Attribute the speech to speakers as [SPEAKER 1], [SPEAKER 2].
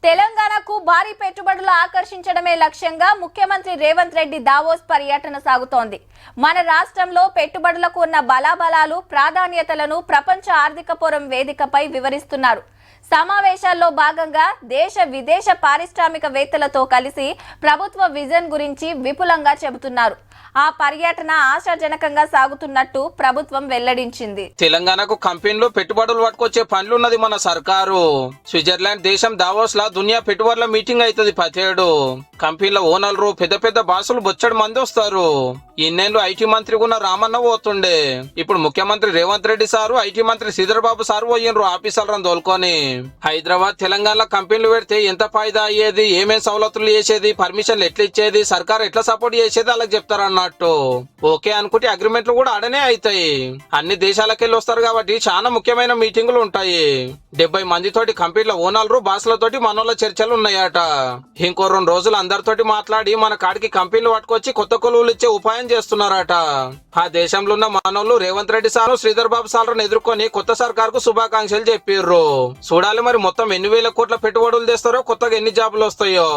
[SPEAKER 1] తెలంగాణకు భారీ పెట్టుబడులు ఆకర్షించడమే లక్ష్యంగా ముఖ్యమంత్రి రేవంత్ రెడ్డి దావోస్ పర్యటన సాగుతోంది. మన రాష్ట్రంలో పెట్టుబడులకు ఉన్న బలాబలాలు, ప్రాధాన్యతలను ప్రపంచ ఆర్థిక ఫోరం వేదికపై వివరిస్తున్నారు. సమావేశాల్లో భాగంగా దేశ విదేశ పారిశ్రామికవేత్తలతో కలిసి ప్రభుత్వ విజన్ గురించి విపులంగా చెబుతున్నారు. ఆ పర్యటన ఆశాజనకంగా సాగుతున్నట్టు ప్రభుత్వం వెల్లడించింది.
[SPEAKER 2] తెలంగాణకు కంపెనీలు పెట్టుబడులు పట్టుకొచ్చే పనులున్నది మన సర్కారు. స్విట్జర్లాండ్ దేశం దావోస్ లా దునియా పెట్టుబడుల మీటింగ్ అవుతుంది ప్రతేడు. కంపెనీల ఓనర్లు, పెద్ద పెద్ద బాసులు బొచ్చడు మంది వస్తారు. ఇన్నేళ్ళు ఐటీ మంత్రి ఉన్న రామన్న పోతుండే. ఇప్పుడు ముఖ్యమంత్రి రేవంత్ రెడ్డి సారు, ఐటీ మంత్రి శ్రీధర్ బాబు సారు పోయినరు ఆఫీసర్లను తోలుకొని. హైదరాబాద్, తెలంగాణలో కంపెనీలు పెడితే ఎంత ఫాయిదా అయ్యేది, ఏమేం సవలతులు చేసేది, పర్మిషన్లు ఎట్లా ఇచ్చేది, సర్కార్ ఎట్లా సపోర్ట్ చేసేది వాళ్ళకి చెప్తారన్నట్టు. ఓకే అనుకుంటే అగ్రిమెంట్లు కూడా ఆడనే అవుతాయి. అన్ని దేశాలకెళ్ళి వస్తారు కాబట్టి చాలా ముఖ్యమైన మీటింగులు ఉంటాయి. 70 మందితోటి కంపెనీల ఓనర్లు, బాసులతోటి మనోళ్ళ చర్చలు ఉన్నాయట. ఇంకో 2 రోజులు అందరితోటి మాట్లాడి మన కాడికి కంపెనీలు పట్టుకొచ్చి కొత్త కొలువులు ఇచ్చే ఉపాయం చేస్తున్నారట. ఆ దేశంలో ఉన్న మనోళ్ళు రేవంత్ రెడ్డి సారు, శ్రీధర్ బాబు సార్లను ఎదుర్కొని కొత్త సర్కార్కు శుభాకాంక్షలు చెప్పిర్రు. చూడాలి మరి మొత్తం ఎన్ని వేల కోట్ల పెట్టుబడులు తెస్తారో, కొత్తగా ఎన్ని జాబులు వస్తాయో.